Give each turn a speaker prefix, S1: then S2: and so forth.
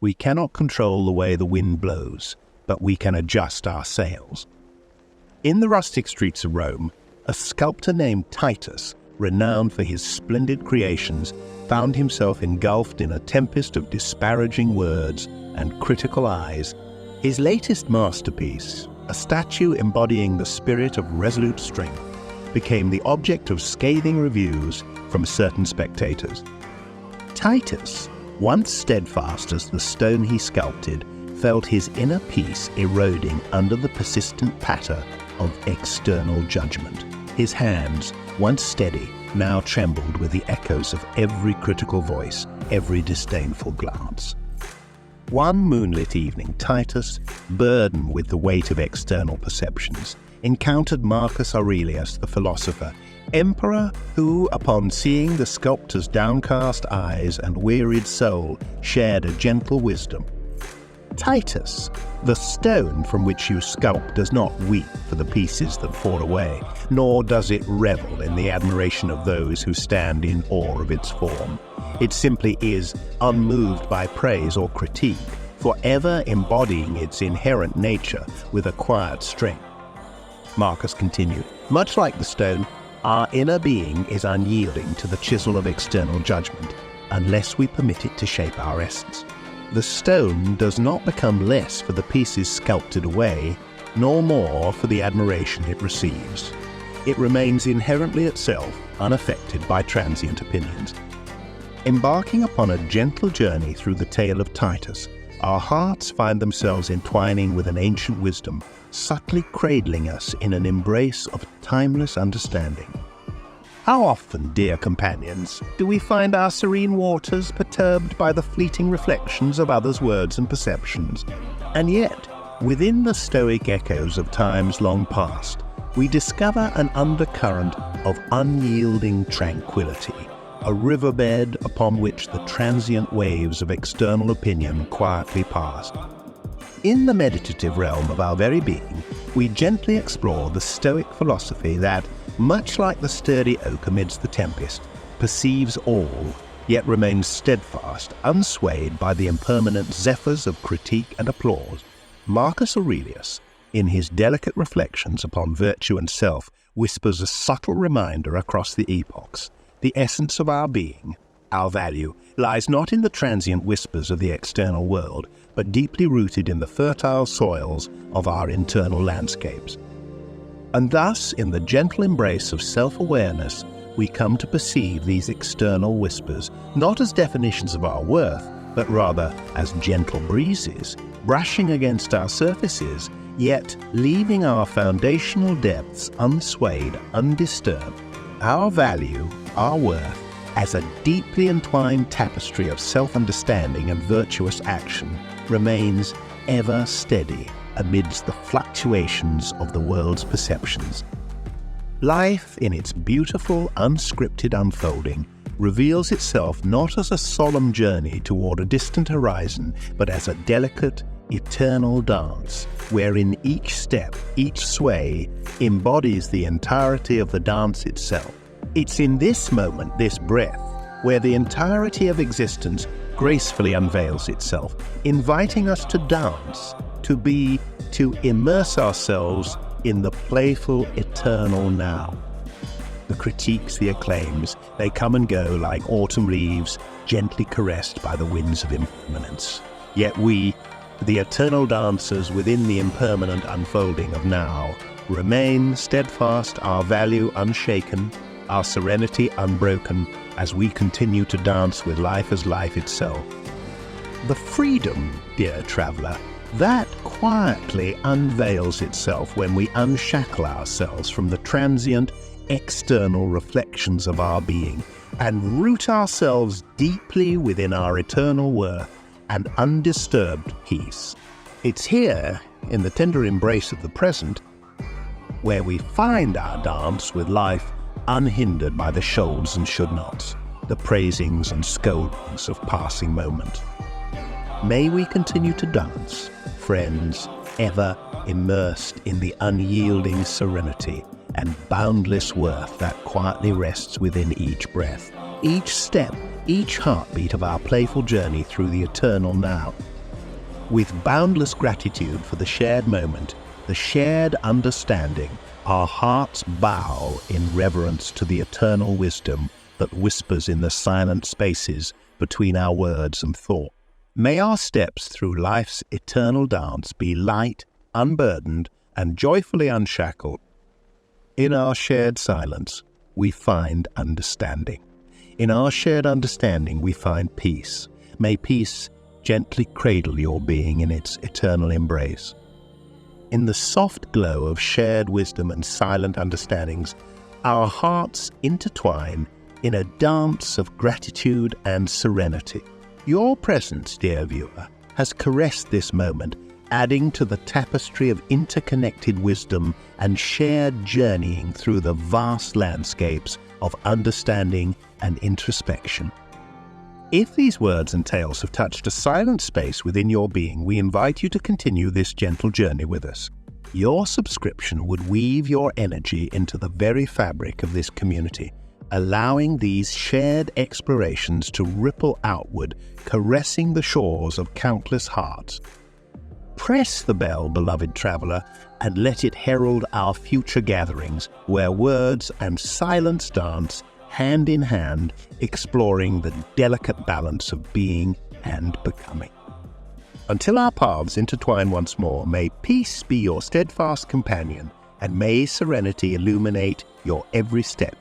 S1: We cannot control the way the wind blows, but we can adjust our sails. In the rustic streets of Rome, a sculptor named Titus, renowned for his splendid creations, found himself engulfed in a tempest of disparaging words and critical eyes. His latest masterpiece, a statue embodying the spirit of resolute strength, became the object of scathing reviews from certain spectators. Titus, once steadfast as the stone he sculpted, felt his inner peace eroding under the persistent patter of external judgment. His hands, once steady, now trembled with the echoes of every critical voice, every disdainful glance. One moonlit evening, Titus, burdened with the weight of external perceptions, encountered Marcus Aurelius, the philosopher, emperor who, upon seeing the sculptor's downcast eyes and wearied soul, shared a gentle wisdom. Titus, the stone from which you sculpt does not weep for the pieces that fall away, nor does it revel in the admiration of those who stand in awe of its form. It simply is unmoved by praise or critique, forever embodying its inherent nature with a quiet strength. Marcus continued, much like the stone, our inner being is unyielding to the chisel of external judgment, unless we permit it to shape our essence. The stone does not become less for the pieces sculpted away, nor more for the admiration it receives. It remains inherently itself, unaffected by transient opinions. Embarking upon a gentle journey through the tale of Titus, our hearts find themselves entwining with an ancient wisdom, subtly cradling us in an embrace of timeless understanding. How often, dear companions, do we find our serene waters perturbed by the fleeting reflections of others' words and perceptions? And yet, within the Stoic echoes of times long past, we discover an undercurrent of unyielding tranquility, a riverbed upon which the transient waves of external opinion quietly pass. In the meditative realm of our very being, we gently explore the Stoic philosophy that, much like the sturdy oak amidst the tempest, perceives all, yet remains steadfast, unswayed by the impermanent zephyrs of critique and applause. Marcus Aurelius, in his delicate reflections upon virtue and self, whispers a subtle reminder across the epochs. The essence of our being, our value, lies not in the transient whispers of the external world, but deeply rooted in the fertile soils of our internal landscapes. And thus, in the gentle embrace of self-awareness, we come to perceive these external whispers, not as definitions of our worth, but rather as gentle breezes, brushing against our surfaces, yet leaving our foundational depths unswayed, undisturbed. Our value, our worth, as a deeply entwined tapestry of self-understanding and virtuous action, remains ever steady amidst the fluctuations of the world's perceptions. Life, in its beautiful, unscripted unfolding, reveals itself not as a solemn journey toward a distant horizon, but as a delicate, eternal dance, wherein each step, each sway, embodies the entirety of the dance itself. It's in this moment, this breath, where the entirety of existence gracefully unveils itself, inviting us to dance, to immerse ourselves in the playful, eternal now. The critiques, the acclaims, they come and go like autumn leaves, gently caressed by the winds of impermanence. Yet we, the eternal dancers within the impermanent unfolding of now, remain steadfast, our value unshaken, our serenity unbroken, as we continue to dance with life as life itself. The freedom, dear traveller, that quietly unveils itself when we unshackle ourselves from the transient, external reflections of our being and root ourselves deeply within our eternal worth and undisturbed peace. It's here, in the tender embrace of the present, where we find our dance with life unhindered by the shoulds and should-nots, the praisings and scoldings of passing moment. May we continue to dance, friends, ever immersed in the unyielding serenity and boundless worth that quietly rests within each breath, each step, each heartbeat of our playful journey through the eternal now. With boundless gratitude for the shared moment, the shared understanding, our hearts bow in reverence to the eternal wisdom that whispers in the silent spaces between our words and thought. May our steps through life's eternal dance be light, unburdened, and joyfully unshackled. In our shared silence, we find understanding. In our shared understanding, we find peace. May peace gently cradle your being in its eternal embrace. In the soft glow of shared wisdom and silent understandings, our hearts intertwine in a dance of gratitude and serenity. Your presence, dear viewer, has caressed this moment, adding to the tapestry of interconnected wisdom and shared journeying through the vast landscapes of understanding and introspection. If these words and tales have touched a silent space within your being, we invite you to continue this gentle journey with us. Your subscription would weave your energy into the very fabric of this community, allowing these shared explorations to ripple outward, caressing the shores of countless hearts. Press the bell, beloved traveler, and let it herald our future gatherings, where words and silence dance hand in hand, exploring the delicate balance of being and becoming. Until our paths intertwine once more, may peace be your steadfast companion, and may serenity illuminate your every step.